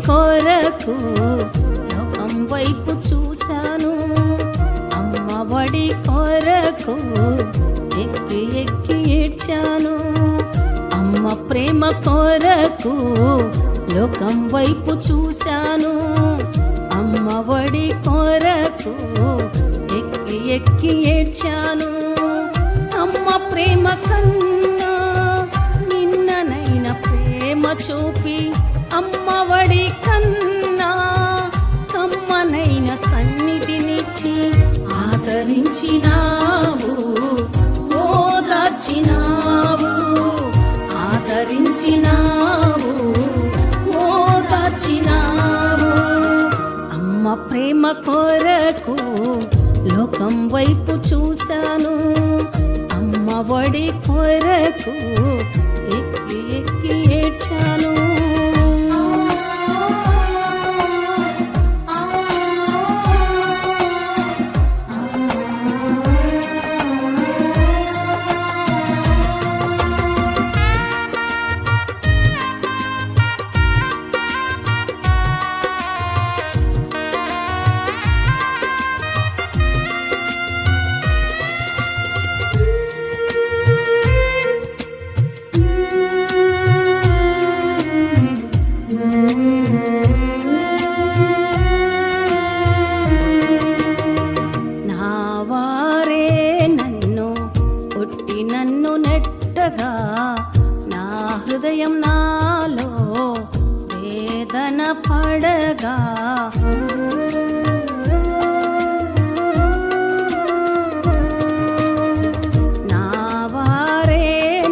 కొరకు లోకం వైపు చూశాను, అమ్మ ఒడి కొరకు ఎక్కి ఎక్కి ఏడ్చాను. అమ్మ ప్రేమ కొరకు లోకం వైపు చూశాను, అమ్మ ఒడి కొరకు ఎక్కి ఎక్కి ఏడ్చాను. అమ్మ ప్రేమ కన్నా నిన్ననైన ప్రేమ చూపి, అమ్మ ఒడి కన్నా కమ్మనైన సన్నిధినిచ్చి ఆదరించినావు, ఓదార్చినావు, ఆదరించినావు, ఓదార్చినావు. అమ్మ ప్రేమ కొరకు లోకం వైపు చూశాను, అమ్మ ఒడి కొరకు ఎక్కి ఎక్కి ఏడ్చాను. నా హృదయం నాలో వేదన పడగా, నా వారే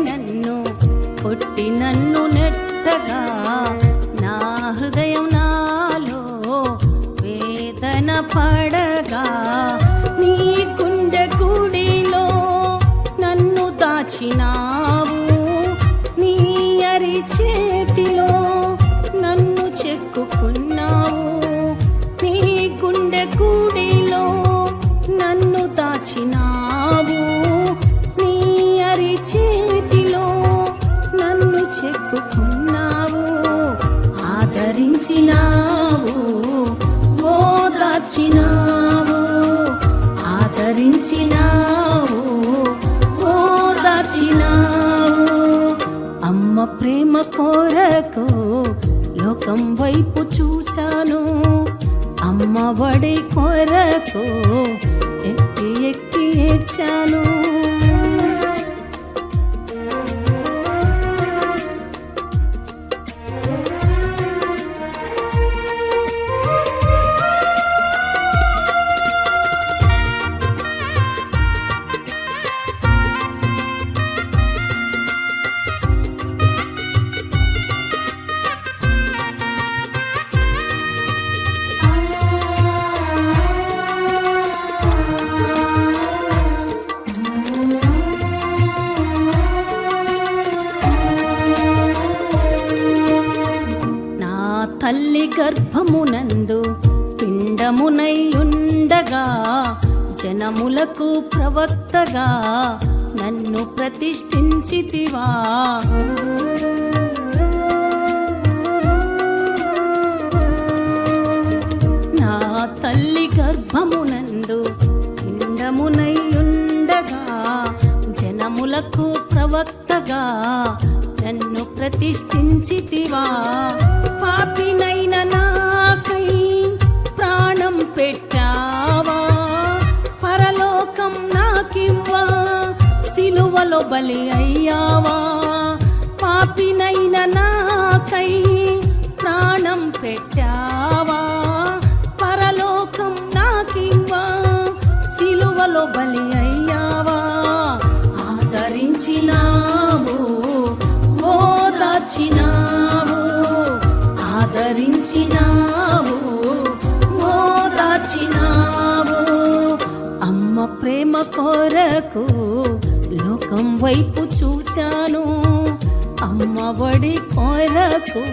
నన్ను కొట్టి నన్ను నెట్టగా, నా హృదయం నాలో వేదన పడగా, నీ గుండె గుడిలో నన్ను దాచినావు, నీ అరి చేతిలో నన్ను చెక్కుకున్నావు. నీ గుండె గుడిలో నన్ను దాచినావు, నీ అరి చేతిలో నన్ను చెక్కుకున్నావు. ఆదరించినావు, ఓదార్చినావు, ఆదరించినావు, అమ్మ ప్రేమ కొరకు లోకం వైపు చూశాను, అమ్మ ఒడి కొరకు ఎక్కి ఎక్కి ఏడ్చాను. తల్లి గర్భమునందు పిండమునై ఉండగా, జనములకు ప్రవక్తగా నన్ను ప్రతిష్ఠించితివా. నా తల్లి గర్భమునందు పిండమునై ఉండగా, జనములకు ప్రవక్తగా నన్ను ప్రతిష్ఠించితివా. పాపినైన నాకై ప్రాణం పెట్టావా, పరలోకం నాకివ్వా, సిలువలో బలి అయ్యావా. పాపినైన నాకై ప్రాణం పెట్టావా, పరలోకం నాకివ్వా, సిలువలో బలి అయ్యావా. ఆదరించినావు, ఓదార్చినావు, ఆదరించినావు, ఓదార్చినావు. అమ్మ ప్రేమ కొరకు లోకం వైపు చూశాను, అమ్మ ఒడి కొరకు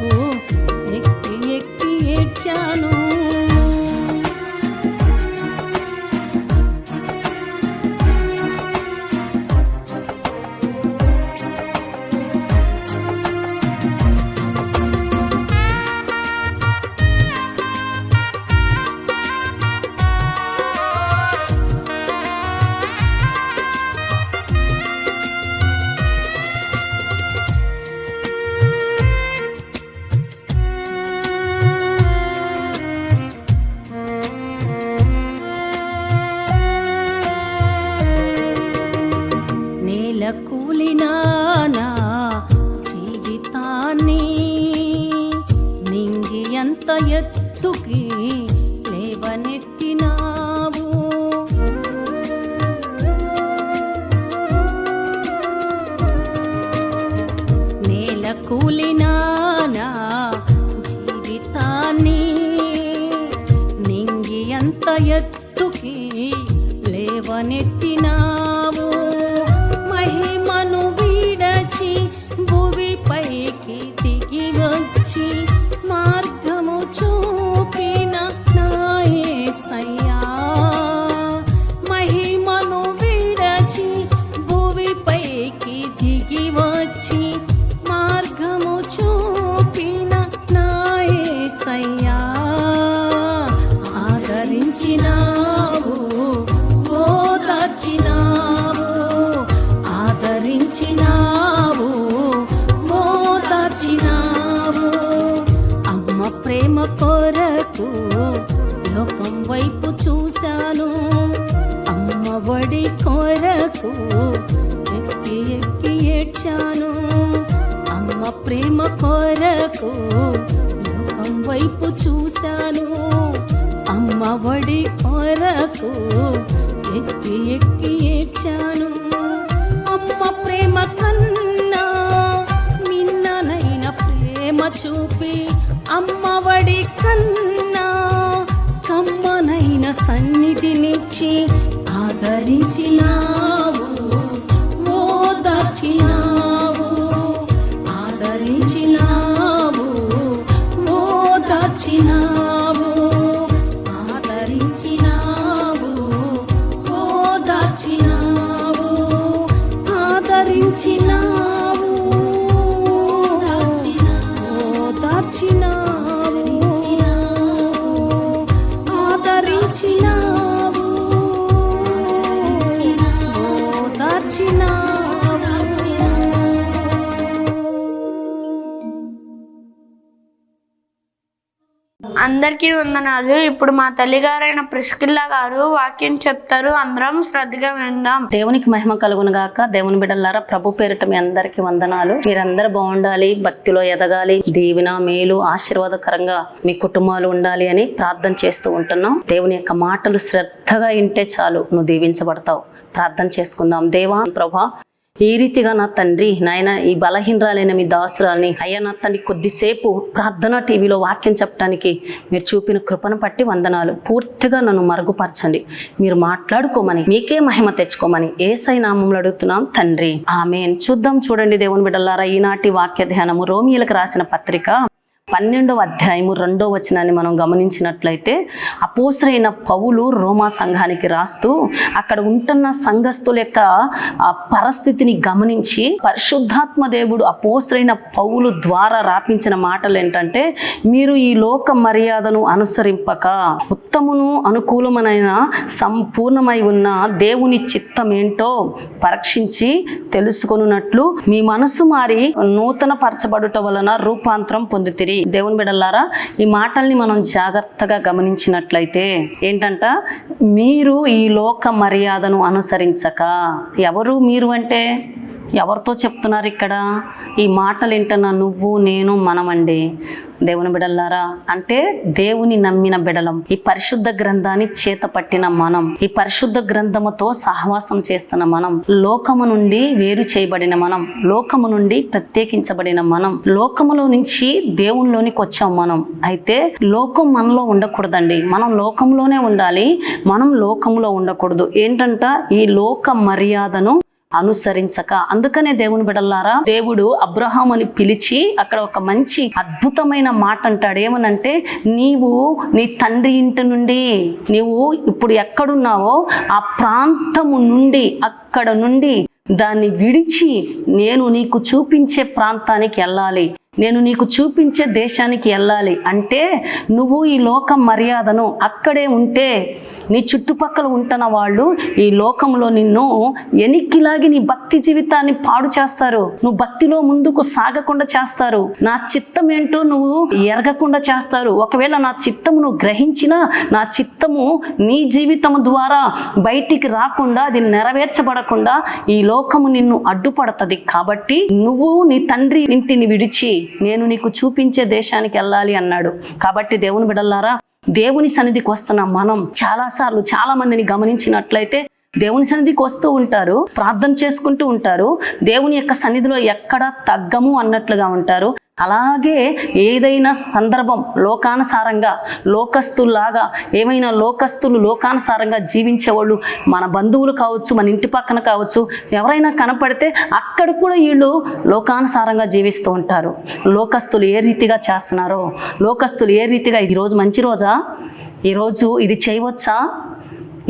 ఎక్కి ఎక్కి ఏడ్చాను. కూలిన నా జీవితాన్ని నింగి ఎంత ఎత్తుకి లేవనెత్తినావు. నేల కూలిన నా జీవితాన్ని నింగి ఎంత ఎత్తుకి లేవనెత్తినావు. మహిమను విడచి భువిపైకి దిగి వచ్చి మార్గము చూపిన నా యేసయ్యా. మహిమను విడచి భువిపైకి దిగి వచ్చి మార్గము చూపిన నా యేసయ్యా. ఆదరించినావు, ఓదార్చినావు, ఆదరించినావు, ఓదార్చినావు. అమ్మ ప్రేమ కొరకు లోకం వైపు చూశాను. అమ్మ ఒడి కొరకు ఎక్కి ఎక్కి ఏడ్చాను. అమ్మ ప్రేమ కొరకు లోకం వైపు చూశాను. అమ్మ ఒడి కొరకు ఎక్కి ఎక్కి ఏడ్చాను. అమ్మ ప్రేమ కన్నా మిన్ననైన ప్రేమ చూపి అమ్మ ఒడి కన్నా కమ్మనైన సన్నిధినిచ్చి ఆదరించినావు, ఓదార్చినావు, ఆదరించినావు, ఓదార్చినావు, ఆదరించినావు, ఓదార్చినావు, ఆదరించినావు, ఓదార్చినావు, ఆదరించినావు, ఓదార్చినావు. అందరికీ వందనాలు. ఇప్పుడు మా తల్లిగారైన ప్రిస్కిల్లా గారు వాక్యం చెప్తారు. అందరం శ్రద్ధగా విందాం. దేవునికి మహిమ కలుగును గాక. దేవుని బిడ్డలారా, ప్రభు పేరిట మీ అందరికి వందనాలు. మీరందరూ బాగుండాలి, భక్తిలో ఎదగాలి, దీవెన మేలు ఆశీర్వాదకరంగా మీ కుటుంబాలు ఉండాలి అని ప్రార్థన చేస్తూ ఉంటున్నాం. దేవుని యొక్క మాటలు శ్రద్ధగా వింటే చాలు, నువ్వు దీవించబడతావు. ప్రార్థన చేసుకుందాం. దేవా ప్రభా, ఈ రీతిగా నా తండ్రి నాయన ఈ బలహీనరాలైన మీ దాసురాల్ని అయ్యా నా తండ్రి కొద్దిసేపు ప్రార్థన టీవీలో వాక్యం చెప్పడానికి మీరు చూపిన కృపను పట్టి వందనాలు. పూర్తిగా నన్ను మరుగుపరచండి, మీరు మాట్లాడుకోమని, మీకే మహిమ తెచ్చుకోమని యేసయ్య నామములో అడుగుతున్నాం తండ్రి, ఆమేన్. చూడండి దేవుని బిడ్డలారా, ఈనాటి వాక్య ధ్యానము రోమీయులకు రాసిన పత్రిక 12వ అధ్యాయము 2వ వచనాన్ని మనం గమనించినట్లయితే, అపోస్తలుడైన పౌలు రోమా సంఘానికి రాస్తూ అక్కడ ఉంటున్న సంఘస్థుల యొక్క పరిస్థితిని గమనించి పరిశుద్ధాత్మ దేవుడు అపోస్తలుడైన పౌలు ద్వారా రాపించిన మాటలు ఏంటంటే, మీరు ఈ లోక మర్యాదను అనుసరింపక ఉత్తమును అనుకూలమైన సంపూర్ణమై ఉన్న దేవుని చిత్తం ఏంటో పరీక్షించి తెలుసుకొనున్నట్లు మీ మనసు మారి నూతన పరచబడుట వలన రూపాంతరం పొందుతిరి. దేవుని బిడ్డలారా, ఈ మాటల్ని మనం జాగ్రత్తగా గమనించినట్లయితే ఏంటంట, మీరు ఈ లోక మర్యాదను అనుసరించక. ఎవరు మీరు అంటే ఎవరితో చెప్తున్నారు ఇక్కడ? ఈ మాటలు ఏంటన్నా నువ్వు నేను మనమండి. దేవుని బిడల్లారా, అంటే దేవుని నమ్మిన బిడలం, ఈ పరిశుద్ధ గ్రంథాన్ని చేత పట్టిన మనం, ఈ పరిశుద్ధ గ్రంథముతో సహవాసం చేస్తున్న మనం, లోకము నుండి వేరు చేయబడిన మనం, లోకము నుండి ప్రత్యేకించబడిన మనం, లోకములో నుంచి దేవునిలోనికి వచ్చాం మనం. అయితే లోకం మనలో ఉండకూడదండి, మనం లోకంలోనే ఉండాలి, మనం లోకంలో ఉండకూడదు. ఏంటంట, ఈ లోక మర్యాదను అనుసరించక. అందుకనే దేవుని బిడల్లారా, దేవుడు అబ్రహాం అని పిలిచి అక్కడ ఒక మంచి అద్భుతమైన మాట అంటాడు. ఏమనంటే, నీవు నీ తండ్రి ఇంటి నుండి, నీవు ఇప్పుడు ఎక్కడున్నావో ఆ ప్రాంతము నుండి, అక్కడ నుండి దాన్ని విడిచి నేను నీకు చూపించే ప్రాంతానికి వెళ్ళాలి. నేను నీకు చూపించే దేశానికి వెళ్ళాలి అంటే నువ్వు ఈ లోక మర్యాదను అక్కడే ఉంటే నీ చుట్టుపక్కల ఉంటున్న వాళ్ళు ఈ లోకంలో నిన్ను ఎనిక్కిలాగి నీ భక్తి జీవితాన్ని పాడు చేస్తారు. నువ్వు భక్తిలో ముందుకు సాగకుండా చేస్తారు. నా చిత్తం ఏంటో నువ్వు ఎరగకుండా చేస్తారు. ఒకవేళ నా చిత్తము నువ్వు గ్రహించినా నా చిత్తము నీ జీవితం ద్వారా బయటికి రాకుండా, అది నెరవేర్చబడకుండా ఈ లోకము నిన్ను అడ్డుపడుతుంది. కాబట్టి నువ్వు నీ తండ్రి ఇంటిని విడిచి నేను నీకు చూపించే దేశానికి వెళ్ళాలి అన్నాడు. కాబట్టి దేవుని బిడ్డలారా, దేవుని సన్నిధికి వస్తున్న మనం చాలాసార్లు చాలా మందిని గమనించినట్లయితే దేవుని సన్నిధికి వస్తూ ఉంటారు, ప్రార్థన చేసుకుంటూ ఉంటారు, దేవుని యొక్క సన్నిధిలో ఎక్కడ తగ్గము అన్నట్లుగా ఉంటారు. అలాగే ఏదైనా సందర్భం లోకానుసారంగా లోకస్తుల్లాగా ఏమైనా లోకస్తులు లోకానుసారంగా జీవించేవాళ్ళు మన బంధువులు కావచ్చు, మన ఇంటి పక్కన కావచ్చు, ఎవరైనా కనపడితే అక్కడ కూడా వీళ్ళు లోకానుసారంగా జీవిస్తూ ఉంటారు. లోకస్తులు ఏ రీతిగా చేస్తున్నారో, లోకస్తులు ఏ రీతిగా ఈరోజు మంచి రోజా, ఈరోజు ఇది చేయవచ్చా,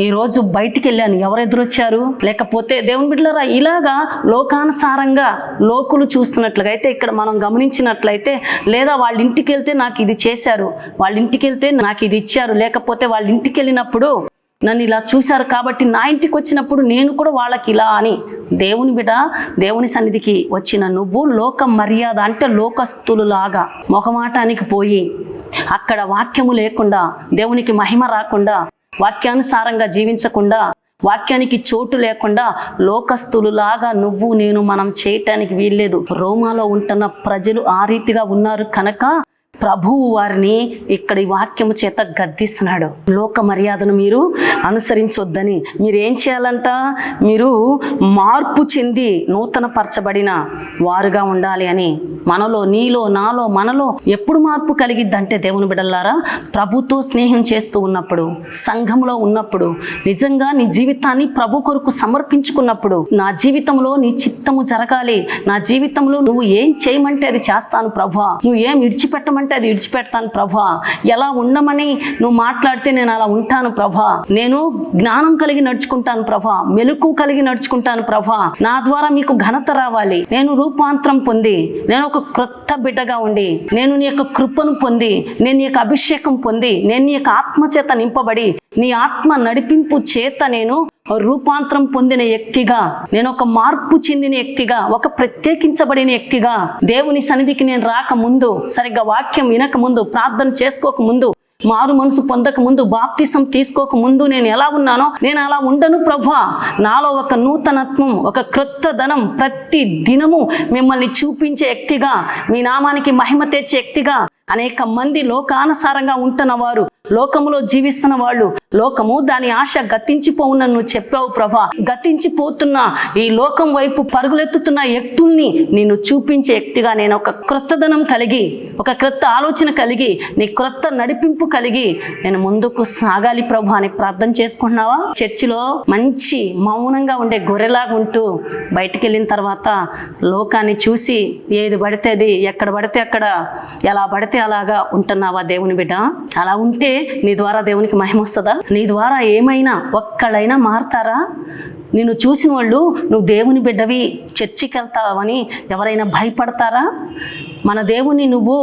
ఈరోజు బయటికి వెళ్ళాను ఎవరు ఎదురొచ్చారు, లేకపోతే దేవుని బిడ్డలారా ఇలాగా లోకానుసారంగా లోకులు చూస్తున్నట్లుగా అయితే ఇక్కడ మనం గమనించినట్లయితే, లేదా వాళ్ళ ఇంటికి వెళ్తే నాకు ఇది చేశారు, వాళ్ళ ఇంటికి వెళ్తే నాకు ఇది ఇచ్చారు, లేకపోతే వాళ్ళ ఇంటికి వెళ్ళినప్పుడు నన్ను ఇలా చూశారు కాబట్టి నా ఇంటికి వచ్చినప్పుడు నేను కూడా వాళ్ళకి ఇలా అని. దేవుని బిడ్డ, దేవుని సన్నిధికి వచ్చిన నువ్వు లోక మర్యాద అంటే లోకస్తులులాగా మొహమాటానికి పోయి అక్కడ వాక్యము లేకుండా, దేవునికి మహిమ రాకుండా, వాక్యానుసారంగా జీవించకుండా, వాక్యానికి చోటు లేకుండా లోకస్తులులాగా నువ్వు నేను మనం చేయటానికి వీల్లేదు. రోమాలో ఉంటున్న ప్రజలు ఆ రీతిగా ఉన్నారు కనుక ప్రభువు వారిని ఇక్కడ ఈ వాక్యము చేత గద్దిస్తున్నాడు. లోక మర్యాదను మీరు అనుసరించొద్దని. మీరు ఏం చేయాలంట? మీరు మార్పు చెంది నూతన పరచబడిన వారుగా ఉండాలి అని. మనలో, నీలో, నాలో, మనలో ఎప్పుడు మార్పు కలిగిద్దంటే దేవుని బిడ్డలారా, ప్రభుతో స్నేహం చేస్తూ ఉన్నప్పుడు, సంఘంలో ఉన్నప్పుడు, నిజంగా నీ జీవితాన్ని ప్రభు కొరకు సమర్పించుకున్నప్పుడు, నా జీవితంలో నీ చిత్తము జరగాలి, నా జీవితంలో నువ్వు ఏం చేయమంటే అది చేస్తాను ప్రభువా, నువ్వు ఏం విడిచిపెట్టమంటే అది విడిచిపెడతాను ప్రభా, ఎలా ఉండమని నువ్వు మాట్లాడితే నేను అలా ఉంటాను ప్రభా, నేను జ్ఞానం కలిగి నడుచుకుంటాను ప్రభా, మెలకు కలిగి నడుచుకుంటాను ప్రభా, నా ద్వారా మీకు ఘనత రావాలి, నేను రూపాంతరం పొంది, నేను ఒక క్రొత్త బిడ్డగా ఉండి, నేను నీ యొక్క కృపను పొంది, నేను నీ యొక్క అభిషేకం పొంది, నేను నీ యొక్క ఆత్మ చేత నింపబడి, నీ ఆత్మ నడిపింపు చేత నేను రూపాంతరం పొందిన వ్యక్తిగా, నేను ఒక మార్పు చెందిన వ్యక్తిగా, ఒక ప్రత్యేకించబడిన వ్యక్తిగా, దేవుని సన్నిధికి నేను రాకముందు, సరిగ్గా వాక్యం వినక ముందు, ప్రార్థన చేసుకోక ముందు, మారు మనసు పొందక ముందు, బాప్తిసం తీసుకోక ముందు నేను ఎలా ఉన్నానో నేను అలా ఉండను ప్రభువా. నాలో ఒక నూతనత్వం, ఒక క్రొత్త ధనం ప్రతి దినము మిమ్మల్ని చూపించే వ్యక్తిగా, మీ నామానికి మహిమ తెచ్చే వ్యక్తిగా, అనేక మంది లోకానుసారంగా ఉంటున్న వారు, లోకములో జీవిస్తున్న వాళ్ళు, లోకము దాని ఆశ గతించిపోవునని నువ్వు చెప్పావు ప్రభా. గతించిపోతున్న ఈ లోకం వైపు పరుగులెత్తుతున్న వ్యక్తుల్ని నిన్ను చూపించే వ్యక్తిగా నేను ఒక క్రొత్తదనం కలిగి, ఒక క్రొత్త ఆలోచన కలిగి, నీ క్రొత్త నడిపింపు కలిగి నేను ముందుకు సాగాలి ప్రభా అని ప్రార్థన చేసుకుంటున్నావా? చర్చిలో మంచి మౌనంగా ఉండే గొర్రెలాగా ఉంటూ బయటికి వెళ్ళిన తర్వాత లోకాన్ని చూసి ఏది పడితే అది, ఎక్కడ పడితే అక్కడ, ఎలా పడితే అలాగా ఉంటున్నావా దేవుని బిడ్డ? అలా ఉంటే నీ ద్వారా దేవునికి మహిమ వస్తుందా? నీ ద్వారా ఏమైనా ఒక్కడైనా మారుతారా? నిన్ను చూసిన వాళ్ళు నువ్వు దేవుని బిడ్డవి, చర్చికి వెళ్తావని ఎవరైనా భయపడతారా? మన దేవుని నువ్వు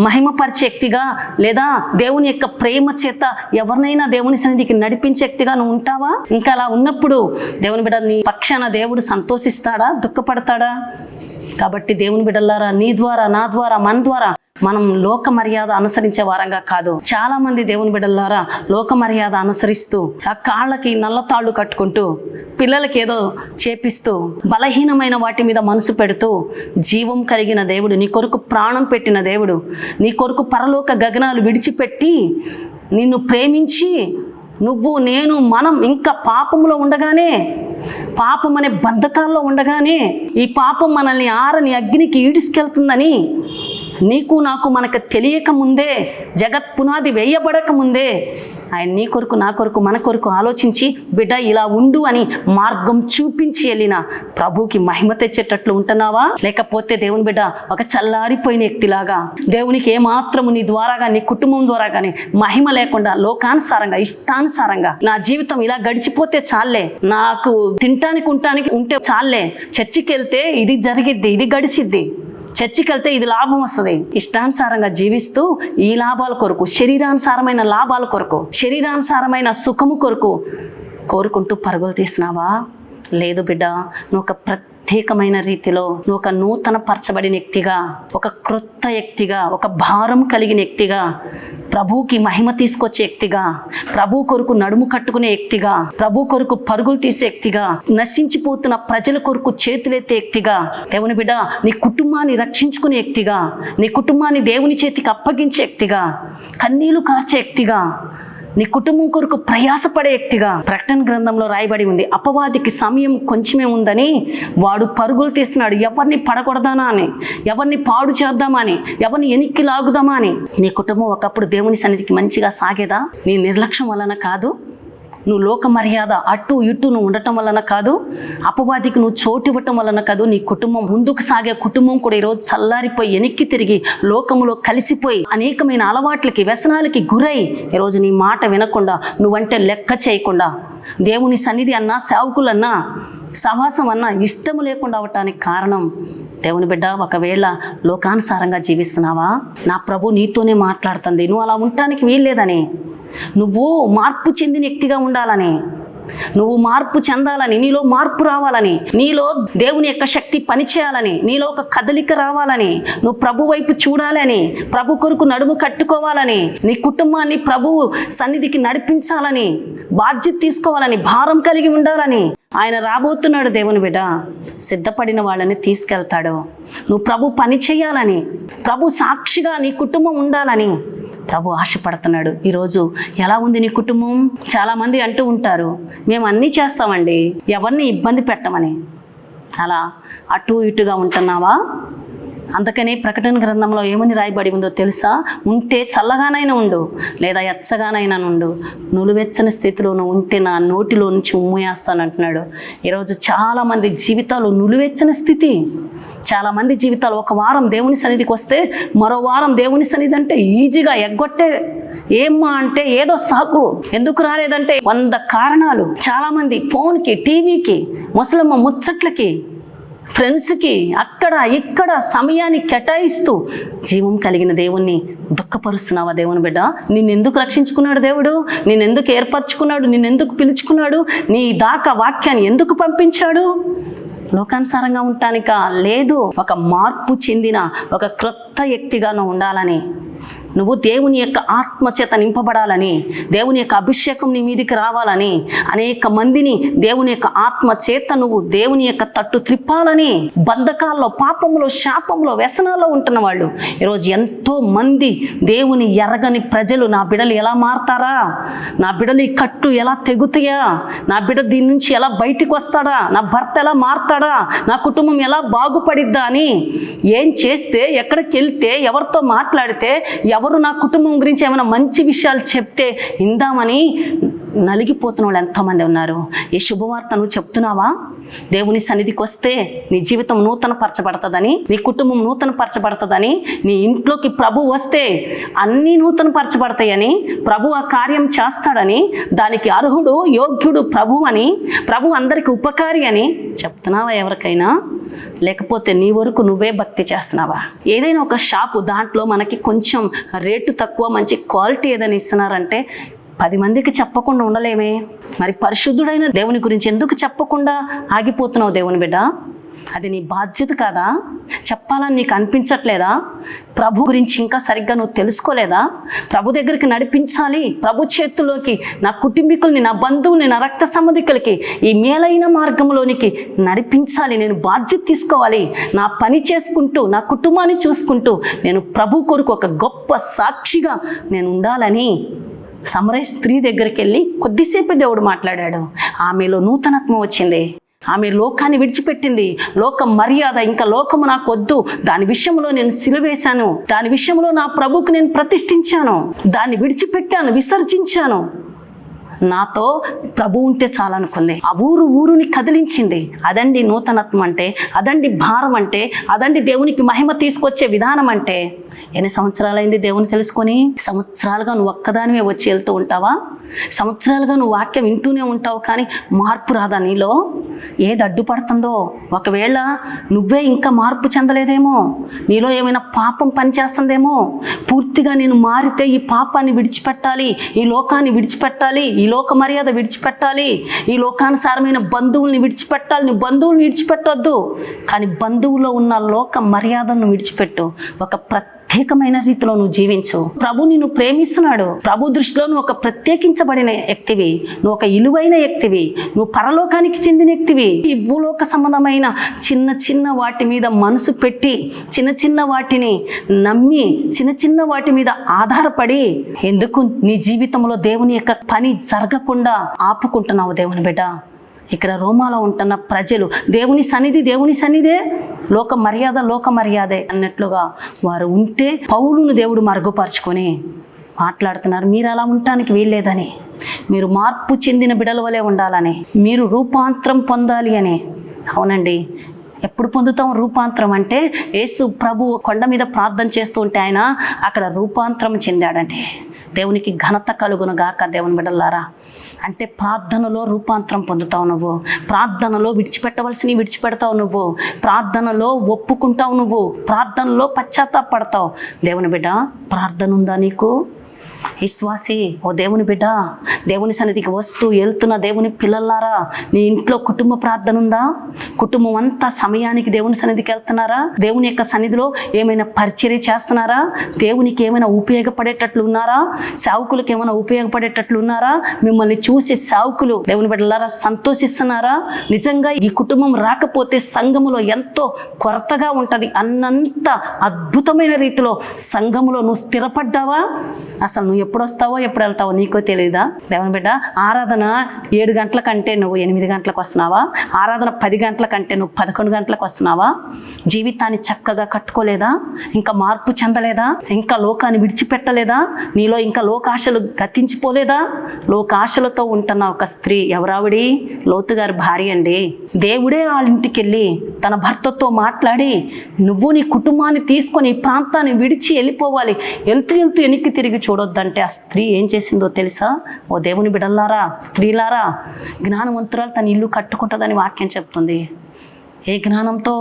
మహిమపరిచే వ్యక్తిగా, లేదా దేవుని యొక్క ప్రేమ చేత ఎవరినైనా దేవుని సన్నిధికి నడిపించే వ్యక్తిగా నువ్వు ఉంటావా? ఇంకా అలా ఉన్నప్పుడు దేవుని బిడ్డ నీ పక్షాన దేవుడు సంతోషిస్తాడా, దుఃఖపడతాడా? కాబట్టి దేవుని బిడ్డలారా, నీ ద్వారా, నా ద్వారా, మన ద్వారా మనం లోక మర్యాద అనుసరించే వారంగా కాదు. చాలా మంది దేవుని బిడ్డలారా లోక మర్యాద అనుసరిస్తూ, ఆ కాళ్ళకి నల్లతాళ్ళు కట్టుకుంటూ, పిల్లలకి ఏదో చేపిస్తూ, బలహీనమైన వాటి మీద మనసు పెడుతూ, జీవం కలిగిన దేవుడు, నీ కొరకు ప్రాణం పెట్టిన దేవుడు, నీ కొరకు పరలోక గగనాలు విడిచిపెట్టి నిన్ను ప్రేమించి, నువ్వు, నేను, మనం ఇంకా పాపంలో ఉండగానే, పాపం అనే బంధకాల్లో ఉండగానే, ఈ పాపం మనల్ని ఆరని అగ్నికి ఈడ్చుకెళ్తుందని నీకు నాకు మనకు తెలియక ముందే, జగత్ పునాది వేయబడక ముందే ఆయన నీ కొరకు, నా కొరకు, మన కొరకు ఆలోచించి బిడ్డ ఇలా ఉండు అని మార్గం చూపించి వెళ్ళిన ప్రభుకి మహిమ తెచ్చేటట్లు ఉంటున్నావా? లేకపోతే దేవుని బిడ్డ ఒక చల్లారిపోయిన వ్యక్తిలాగా, దేవునికి ఏమాత్రము నీ ద్వారాగా, నీ కుటుంబం ద్వారా కానీ మహిమ లేకుండా లోకానుసారంగా, ఇష్టానుసారంగా నా జీవితం ఇలా గడిచిపోతే చాలే, నాకు తినటానికి ఉండటానికి ఉంటే చాలే, చర్చికి వెళ్తే ఇది జరిగిద్ది, ఇది గడిచిద్ది, చర్చికి వెళ్తే ఇది లాభం వస్తుంది. ఇష్టానుసారంగా జీవిస్తూ ఈ లాభాల కొరకు, శరీరానుసారమైన లాభాల కొరకు, శరీరానుసారమైన సుఖము కొరకు కోరుకుంటూ పరుగులు తీసినావా? లేదు బిడ్డ, నువ్వు ఒక ప్రత్యేకమైన రీతిలో, నువ్వు ఒక నూతన పరచబడిన వ్యక్తిగా, ఒక క్రొత్త వ్యక్తిగా, ఒక భారం కలిగిన వ్యక్తిగా, ప్రభువుకి మహిమ తీసుకొచ్చే వ్యక్తిగా, ప్రభు కొరకు నడుము కట్టుకునే వ్యక్తిగా, ప్రభు కొరకు పరుగులు తీసే వ్యక్తిగా, నశించిపోతున్న ప్రజల కొరకు చేతులెత్తే వ్యక్తిగా, దేవుని బిడ్డ నీ కుటుంబాన్ని రక్షించుకునే వ్యక్తిగా, నీ కుటుంబాన్ని దేవుని చేతికి అప్పగించే వ్యక్తిగా, కన్నీళ్లు కార్చే వ్యక్తిగా, నీ కుటుంబం కొరకు ప్రయాసపడే వ్యక్తిగా ప్రకటన గ్రంథంలో రాయబడి ఉంది. అపవాదికి సమయం కొంచెమే ఉందని వాడు పరుగులు తీస్తున్నాడు. ఎవరిని పడకూడదానా అని, ఎవరిని పాడు చేద్దామా అని, ఎవరిని ఎనిక్కి లాగుదామా అని. నీ కుటుంబం ఒకప్పుడు దేవుని సన్నిధికి మంచిగా సాగేదా? నీ నిర్లక్ష్యం వలన కాదు, నువ్వు లోక మర్యాద అటు ఇటు నువ్వు ఉండటం వలన కాదు, అపవాదికి నువ్వు చోటు ఇవ్వటం వలన కాదు. నీ కుటుంబం ముందుకు సాగే కుటుంబం కూడా ఈరోజు చల్లారిపోయి వెనక్కి తిరిగి లోకములో కలిసిపోయి అనేకమైన అలవాట్లకి, వ్యసనాలకి గురై ఈరోజు నీ మాట వినకుండా, నువ్వంటే లెక్క చేయకుండా, దేవుని సన్నిధి అన్నా, సేవకులన్నా, సహవాసం అన్నా ఇష్టము లేకుండా అవటానికి కారణం దేవుని బిడ్డ ఒకవేళ లోకానుసారంగా జీవిస్తున్నావా? నా ప్రభు నీతోనే మాట్లాడుతుంది. నువ్వు అలా ఉండటానికి వీల్లేదని, నువ్వు మార్పు చెందిన వ్యక్తిగా ఉండాలని, నువ్వు మార్పు చెందాలని, నీలో మార్పు రావాలని, నీలో దేవుని యొక్క శక్తి పనిచేయాలని, నీలో ఒక కదలిక రావాలని, నువ్వు ప్రభు వైపు చూడాలని, ప్రభు కొరకు నడుము కట్టుకోవాలని, నీ కుటుంబాన్ని ప్రభువు సన్నిధికి నడిపించాలని, బాధ్యత తీసుకోవాలని, భారం కలిగి ఉండాలని ఆయన రాబోతున్నాడు. దేవుని బిడ్డ సిద్ధపడిన వాళ్ళని తీసుకెళ్తాడు. నువ్వు ప్రభు పని చేయాలని, ప్రభు సాక్షిగా నీ కుటుంబం ఉండాలని ప్రభు ఆశపడుతున్నాడు. ఈరోజు ఎలా ఉంది నీ కుటుంబం? చాలామంది అంటూ ఉంటారు, మేము అన్నీ చేస్తామండి, ఎవరిని ఇబ్బంది పెట్టమని. అలా అటు ఇటుగా ఉంటున్నావా? అందుకనే ప్రకటన గ్రంథంలో ఏమని రాయబడి ఉందో తెలుసా? ఉంటే చల్లగానైనా ఉండు, లేదా ఎచ్చగానైనా ఉండు, నులువెచ్చని స్థితిలో నువ్వు ఉంటే నా నోటిలో నుంచి ఉమ్మేస్తానంటున్నాడు. ఈరోజు చాలామంది జీవితాలు నులువెచ్చని స్థితి. చాలామంది జీవితాలు ఒక వారం దేవుని సన్నిధికి వస్తే మరో వారం దేవుని సన్నిధి అంటే ఈజీగా ఎగ్గొట్టే, ఏమ్మా అంటే ఏదో సాకు, ఎందుకు రాలేదంటే 100 కారణాలు. చాలామంది ఫోన్కి, టీవీకి, ముసలమ్మ ముచ్చట్లకి, ఫ్రెండ్స్కి అక్కడ ఇక్కడ సమయాన్ని కేటాయిస్తూ జీవం కలిగిన దేవుణ్ణి దుఃఖపరుస్తున్నావా? దేవుని బిడ్డ నిన్నెందుకు రక్షించుకున్నాడు దేవుడు? నిన్నెందుకు ఏర్పరచుకున్నాడు? నిన్నెందుకు పిలుచుకున్నాడు? నీ దాకా వాక్యాన్ని ఎందుకు పంపించాడు? లోకానుసారంగా ఉండటానిక? లేదు, ఒక మార్పు చెందిన ఒక క్రొత్త వ్యక్తిగా నువ్వు ఉండాలని, నువ్వు దేవుని యొక్క ఆత్మచేత నింపబడాలని, దేవుని యొక్క అభిషేకం నీ మీదికి రావాలని, అనేక మందిని దేవుని యొక్క ఆత్మచేత నువ్వు దేవుని యొక్క తట్టు త్రిప్పాలని. బంధకాల్లో, పాపంలో, శాపంలో, వ్యసనాల్లో ఉంటున్న వాళ్ళు ఈరోజు ఎంతో మంది దేవుని ఎరగని ప్రజలు, నా బిడ్డలు ఎలా మారతారా, నా బిడ్డలు ఈ కట్టు ఎలా తెగుతాయా, నా బిడ్డ దీని నుంచి ఎలా బయటికి వస్తాడా, నా భర్త ఎలా మారతాడా, నా కుటుంబం ఎలా బాగుపడిద్దా అని ఏం చేస్తే, ఎక్కడికి వెళ్తే, ఎవరితో మాట్లాడితే, ఎవరు నా కుటుంబం గురించి ఏమైనా మంచి విషయాలు చెప్తే ఇందామని నలిగిపోతున్న వాళ్ళు ఎంతోమంది ఉన్నారు. ఈ శుభవార్త నువ్వు చెప్తున్నావా? దేవుని సన్నిధికి వస్తే నీ జీవితం నూతన పరచబడుతుందని, నీ కుటుంబం నూతన పరచబడుతుందని, నీ ఇంట్లోకి ప్రభు వస్తే అన్నీ నూతన పరచబడతాయని, ప్రభు ఆ కార్యం చేస్తాడని, దానికి అర్హుడు, యోగ్యుడు ప్రభు అని, ప్రభు అందరికి ఉపకారి అని చెప్తున్నావా ఎవరికైనా? లేకపోతే నీ వరకు నువ్వే భక్తి చేస్తున్నావా? ఏదైనా ఒక షాపు, దాంట్లో మనకి కొంచెం రేటు తక్కువ, మంచి క్వాలిటీ ఏదైనా ఇస్తున్నారంటే 10 మందికి చెప్పకుండా ఉండలేమే? మరి పరిశుద్ధుడైన దేవుని గురించి ఎందుకు చెప్పకుండా ఆగిపోతున్నావు? దేవుని బిడ్డ అది నీ బాధ్యత కాదా? చెప్పాలని నీకు అనిపించట్లేదా? ప్రభు గురించి ఇంకా సరిగ్గా నువ్వు తెలుసుకోలేదా? ప్రభు దగ్గరికి నడిపించాలి, ప్రభు చేతుల్లోకి నా కుటుంబీకుల్ని, నా బంధువుల్ని, నా రక్త సంబంధికులకి ఈ మేలైన మార్గంలోనికి నడిపించాలి. నేను బాధ్యత తీసుకోవాలి. నా పని చేసుకుంటూ, నా కుటుంబాన్ని చూసుకుంటూ నేను ప్రభు కొరకు ఒక గొప్ప సాక్షిగా నేను ఉండాలని సమరయ స్త్రీ దగ్గరికి వెళ్ళి కొద్దిసేపు దేవుడు మాట్లాడాడు. ఆమెలో నూతనత్వం వచ్చింది. ఆమె లోకాన్ని విడిచిపెట్టింది. లోక మర్యాద, ఇంకా లోకము నాకు వద్దు, దాని విషయంలో నేను సిలువేశాను, దాని విషయంలో నా ప్రభువుకు నేను ప్రతిష్ఠించాను, దాన్ని విడిచిపెట్టాను, విసర్జించాను. నాతో ప్రభు ఉంటే చాలనుకుంది. ఆ ఊరుని కదిలించింది. అదండి నూతనత్వం అంటే, అదండి భారం అంటే, అదండి దేవునికి మహిమ తీసుకొచ్చే విధానం అంటే. ఎన్ని సంవత్సరాలైంది దేవుని తెలుసుకొని? సంవత్సరాలుగా నువ్వు ఒక్కదానివే వచ్చి వెళ్తూ ఉంటావా? సంవత్సరాలుగా నువ్వు వాక్యం వింటూనే ఉంటావు, కానీ మార్పు రాదా నీలో? ఏది అడ్డుపడుతుందో? ఒకవేళ నువ్వే ఇంకా మార్పు చెందలేదేమో, నీలో ఏమైనా పాపం పనిచేస్తుందేమో. పూర్తిగా నేను మారితే ఈ పాపాన్ని విడిచిపెట్టాలి, ఈ లోకాన్ని విడిచిపెట్టాలి, ఈ లోక మర్యాద విడిచిపెట్టాలి, ఈ లోకానుసారమైన బంధువుల్ని విడిచిపెట్టాలి. నీ బంధువుల్ని విడిచిపెట్టొద్దు, కానీ బంధువులో ఉన్న లోక మర్యాదలను విడిచిపెట్టు. ఒక ప్రత్యేకమైన రీతిలో నువ్వు జీవించు. ప్రభు నిన్ను ప్రేమిస్తున్నాడు. ప్రభు దృష్టిలో నువ్వు ఒక ప్రత్యేకించబడిన వ్యక్తివి, నువ్వు ఒక ఇలువైన వ్యక్తివి, నువ్వు పరలోకానికి చెందిన వ్యక్తివి. ఈ భూలోక సంబంధమైన చిన్న చిన్న వాటి మీద మనసు పెట్టి, చిన్న చిన్న వాటిని నమ్మి, చిన్న చిన్న వాటి మీద ఆధారపడి ఎందుకు నీ జీవితంలో దేవుని యొక్క పని జరగకుండా ఆపుకుంటున్నావు? దేవుని బిడ్డ, ఇక్కడ రోమాలో ఉంటున్న ప్రజలు దేవుని సన్నిధే, లోక మర్యాదే అన్నట్లుగా వారు ఉంటే పౌలును దేవుడు మరుగుపరుచుకొని మాట్లాడుతున్నారు. మీరు అలా ఉండటానికి వీల్లేదని, మీరు మార్పు చెందిన బిడల వలె ఉండాలని, మీరు రూపాంతరం పొందాలి అని. అవునండి, ఎప్పుడు పొందుతాం రూపాంతరం అంటే? యేసు ప్రభు కొండ మీద ప్రార్థన చేస్తూ ఉంటే ఆయన అక్కడ రూపాంతరం చెందాడండి. దేవునికి ఘనత కలుగును గాక. దేవుని బిడ్డలారా, అంటే ప్రార్థనలో రూపాంతరం పొందుతావు నువ్వు, ప్రార్థనలో విడిచిపెట్టవలసినవి విడిచిపెడతావు నువ్వు, ప్రార్థనలో ఒప్పుకుంటావు నువ్వు, ప్రార్థనలో పశ్చాత్తాపడతావు. దేవుని బిడ్డ, ప్రార్థన ఉందా నీకు? విశ్వాసి, ఓ దేవుని బిడ్డ, దేవుని సన్నిధికి వస్తూ వెళ్తున్న దేవుని పిల్లలారా, నీ ఇంట్లో కుటుంబ ప్రార్థన ఉందా? కుటుంబం అంతా సమయానికి దేవుని సన్నిధికి వెళ్తున్నారా? దేవుని యొక్క సన్నిధిలో ఏమైనా పరిచర్య చేస్తున్నారా? దేవునికి ఏమైనా ఉపయోగపడేటట్లు ఉన్నారా? సేవకులకు ఏమైనా ఉపయోగపడేటట్లు ఉన్నారా? మిమ్మల్ని చూసి సేవకులు దేవుని బిడ్డలారా సంతోషిస్తున్నారా? నిజంగా ఈ కుటుంబం రాకపోతే సంఘములో ఎంతో కొరతగా ఉంటుంది అన్నంత అద్భుతమైన రీతిలో సంఘములో నువ్వు స్థిరపడ్డావా? అసలు నువ్వు ఎప్పుడు వస్తావో ఎప్పుడు వెళ్తావో నీకో తెలియదా? దేవుని బిడ్డ, ఆరాధన 7 గంటల కంటే నువ్వు 8 గంటలకు వస్తున్నావా? ఆరాధన 10 గంటల కంటే నువ్వు 11 గంటలకు వస్తున్నావా? జీవితాన్ని చక్కగా కట్టుకోలేదా? ఇంకా మార్పు చెందలేదా? ఇంకా లోకాన్ని విడిచిపెట్టలేదా? నీలో ఇంకా లోకాశలు గతించిపోలేదా? లోకాశలతో ఉంటున్న ఒక స్త్రీ ఎవరావిడి? లోతు గారి భార్య అండి. దేవుడే వాళ్ళ ఇంటికి వెళ్ళి తన భర్తతో మాట్లాడి, నువ్వు నీ కుటుంబాన్ని తీసుకొని ఈ ప్రాంతాన్ని విడిచి వెళ్ళిపోవాలి, వెళ్తూ వెనక్కి తిరిగి చూడొద్దంటే ఆ స్త్రీ ఏం చేసిందో తెలుసా? ఓ దేవుని బిడ్డలారా, స్త్రీలారా, జ్ఞానవంతురాలు తన ఇల్లు కట్టుకుంటుందని వాక్యం చెప్తుంది. ఏ జ్ఞానంతో?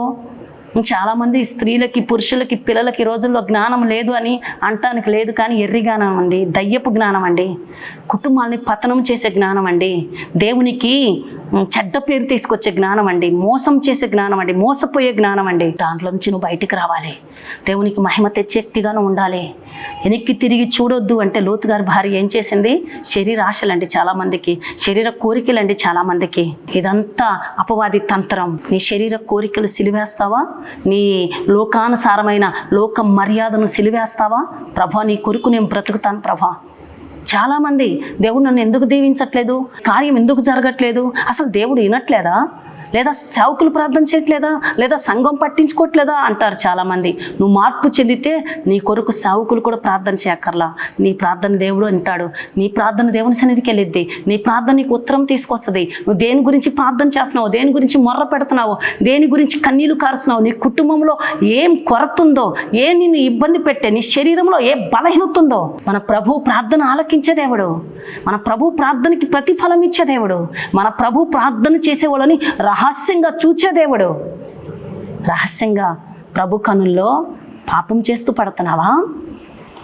చాలామంది స్త్రీలకి, పురుషులకి, పిల్లలకి ఈ రోజుల్లో జ్ఞానం లేదు అని అంటానికి లేదు, కానీ ఎర్రి జ్ఞానం అండి, దయ్యపు జ్ఞానం అండి, కుటుంబాన్ని పతనం చేసే జ్ఞానం అండి, దేవునికి చెడ్డ పేరు తీసుకొచ్చే జ్ఞానం అండి, మోసం చేసే జ్ఞానం అండి, మోసపోయే జ్ఞానం అండి. దాంట్లో నుంచి నువ్వు బయటికి రావాలి, దేవునికి మహిమ తెచ్చే వ్యక్తిగాను ఉండాలి. వెనక్కి తిరిగి చూడొద్దు అంటే లోతు గారి భార్య ఏం చేసింది? శరీర ఆశలండి చాలామందికి, శరీర కోరికలండి చాలామందికి. ఇదంతా అపవాది తంత్రం. నీ శరీర కోరికలు సిలివేస్తావా? నీ లోకానుసారమైన లోక మర్యాదను సిలివేస్తావా? ప్రభా, నీ కొరకు నేను బ్రతుకుతాను ప్రభా. చాలామంది దేవుడు నన్ను ఎందుకు దీవించట్లేదు, కార్యం ఎందుకు జరగట్లేదు, అసలు దేవుడు వినట్లేదా, లేదా సేవకులు ప్రార్థన చేయట్లేదా, లేదా సంఘం పట్టించుకోవట్లేదా అంటారు చాలామంది. నువ్వు మార్పు చెందితే నీ కొరకు సేవకులు కూడా ప్రార్థన చేయక్కర్లా. నీ ప్రార్థన దేవుడు అంటాడు, నీ ప్రార్థన దేవుని సన్నిధికి వెళ్ళిద్ది, నీ ప్రార్థన నీకు ఉత్తరం తీసుకొస్తుంది. నువ్వు దేని గురించి ప్రార్థన చేస్తున్నావు, దేని గురించి మొర్ర పెడుతున్నావు, దేని గురించి కన్నీళ్లు కారుస్తున్నావు, నీ కుటుంబంలో ఏం కొరత ఉందో, ఏ నిన్ను ఇబ్బంది పెట్టే, నీ శరీరంలో ఏ బలహీనత ఉందో, మన ప్రభు ప్రార్థన ఆలకించే దేవుడు, మన ప్రభు ప్రార్థనకి ప్రతిఫలం ఇచ్చే దేవుడు, మన ప్రభు ప్రార్థన చేసేవాళ్ళని రహస్యంగా చూచే దేవుడు. రహస్యంగా ప్రభు కనుల్లో పాపం చేస్తూ పడుతున్నావా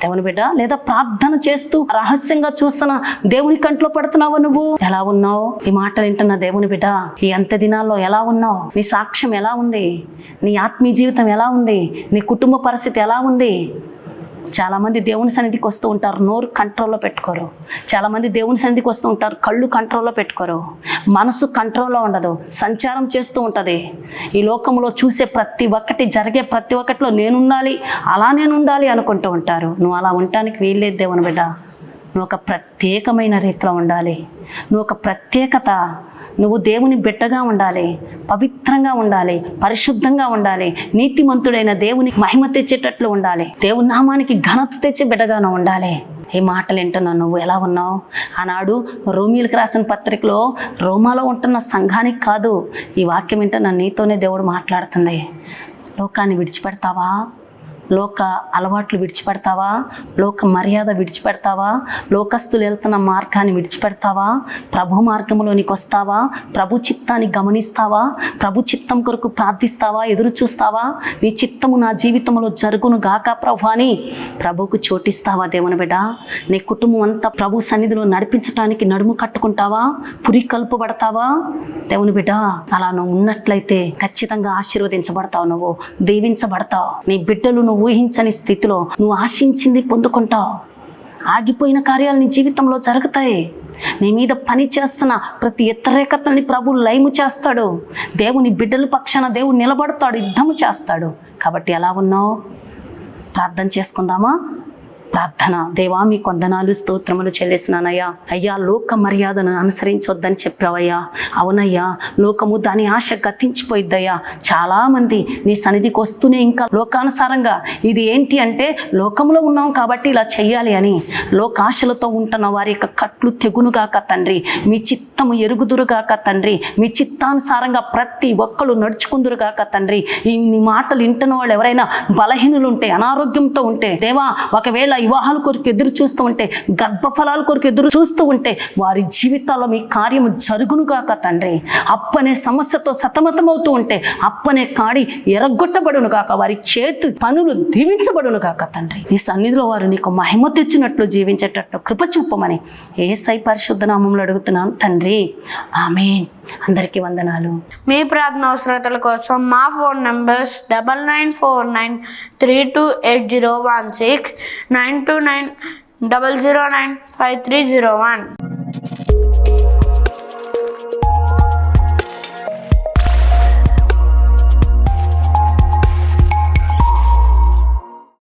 దేవుని బిడ్డ? లేదా ప్రార్థన చేస్తూ రహస్యంగా చూస్తున్న దేవుని కంట్లో పడుతున్నావా? నువ్వు ఎలా ఉన్నావు? ఈ మాటలు వింటున్న దేవుని బిడ్డ, ఈ అంత దినాల్లో ఎలా ఉన్నావు? నీ సాక్ష్యం ఎలా ఉంది? నీ ఆత్మీయ జీవితం ఎలా ఉంది? నీ కుటుంబ పరిస్థితి ఎలా ఉంది? చాలామంది దేవుని సన్నిధికి వస్తూ ఉంటారు, నోరు కంట్రోల్లో పెట్టుకోరు. చాలామంది దేవుని సన్నిధికి వస్తూ ఉంటారు, కళ్ళు కంట్రోల్లో పెట్టుకోరు. మనసు కంట్రోల్లో ఉండదు, సంచారం చేస్తూ ఉంటుంది. ఈ లోకంలో చూసే ప్రతి ఒక్కటి, జరిగే ప్రతి ఒక్కటిలో నేనుండాలి, అలా నేనుండాలి అనుకుంటూ ఉంటారు. నువ్వు అలా ఉండటానికి వీల్లేదు దేవుని బిడ్డ. నువ్వు ఒక ప్రత్యేకమైన రీతిలో ఉండాలి. నువ్వు ఒక ప్రత్యేకత, నువ్వు దేవుని బిడ్డగా ఉండాలి, పవిత్రంగా ఉండాలి, పరిశుద్ధంగా ఉండాలి, నీతిమంతుడైన దేవునికి మహిమ తెచ్చేటట్లు ఉండాలి, దేవుని నామానికి ఘనత తెచ్చే బిడ్డగాను ఉండాలి. ఈ మాటలు వింటున్నావు, నువ్వు ఎలా ఉన్నావు? ఆనాడు రోమీలకు రాసిన పత్రికలో రోమాలో ఉంటున్న సంఘానికి కాదు, ఈ వాక్యం వింటున్న నీతోనే దేవుడు మాట్లాడుతుంది. లోకాన్ని విడిచిపెడతావా? లోక అలవాట్లు విడిచిపెడతావా? లోక మర్యాద విడిచిపెడతావా? లోకస్తులు వెళ్తున్న మార్గాన్ని విడిచిపెడతావా? ప్రభు మార్గంలోనికి వస్తావా? ప్రభు చిత్తాన్ని గమనిస్తావా? ప్రభు చిత్తం కొరకు ప్రార్థిస్తావా? ఎదురు చూస్తావా? నీ చిత్తము నా జీవితంలో జరుగును గాక ప్రభు అని ప్రభుకు చోటిస్తావా? దేవుని బిడ్డ, నీ కుటుంబం అంతా ప్రభు సన్నిధిలో నడిపించడానికి నడుము కట్టుకుంటావా? పురి కలుపబడతావా? దేవుని బిడ్డ, అలా నువ్వు ఉన్నట్లయితే ఖచ్చితంగా ఆశీర్వదించబడతావు, నువ్వు దీవించబడతావు. నీ బిడ్డలు నువ్వు ఊహించని స్థితిలో నువ్వు ఆశించింది పొందుకుంటావు. ఆగిపోయిన కార్యాలు నీ జీవితంలో జరుగుతాయి. నీ మీద పని చేస్తున్న ప్రతి వ్యతిరేకతని ప్రభు లయము చేస్తాడు. దేవుని బిడ్డల పక్షాన దేవుడు నిలబడతాడు, యుద్ధము చేస్తాడు. కాబట్టి ఎలా ఉన్నావు? ప్రార్థన చేసుకుందామా? ప్రార్థన. దేవా, మీ కొందనాలు స్తోత్రములు చెల్లిస్తున్నానయ్యా. అయ్యా, లోక మర్యాదను అనుసరించొద్దని చెప్పావయ్యా. అవునయ్యా, లోకము దాని ఆశ గతించిపోయిద్దయ్యా. చాలామంది నీ సన్నిధికి వస్తూనే ఇంకా లోకానుసారంగా ఇది ఏంటి అంటే లోకంలో ఉన్నాం కాబట్టి ఇలా చెయ్యాలి అని లోకాశలతో ఉంటున్న వారి యొక్క కట్లు తెగునుగాక తండ్రి. మీ చిత్తము ఎరుగుదురుగాక తండ్రి. మీ చిత్తానుసారంగా ప్రతి ఒక్కరు నడుచుకుందురుగాక తండ్రి. ఈ మాటలు వింటున్న వాళ్ళు ఎవరైనా బలహీనులు ఉంటే, అనారోగ్యంతో ఉంటే, దేవా, ఒకవేళ వివాహాల కొరకు ఎదురు చూస్తూ ఉంటే, గర్భఫలాల కొరకు ఎదురు చూస్తూ ఉంటే, వారి జీవితాల్లో మీ కార్యము జరుగునుగాక తండ్రి. అప్పనే సమస్యతో సతమతమవుతూ ఉంటే అప్పనే కాడి ఎరగొట్టబడును గాక. వారి చేతి పనులు దీవించబడును గాక తండ్రి. నీ సన్నిధిలో వారు నీకు మహిమ తెచ్చినట్లు జీవించేటట్లు కృప చూపమని యేసయ్య పరిశుద్ధ నామములో అడుగుతున్నాను తండ్రి, ఆమేన్. అందరికీ వందనాలు. మీ ప్రార్థన అవసరతల కోసం మా ఫోన్ నంబర్స్ 9949328016 92900953001.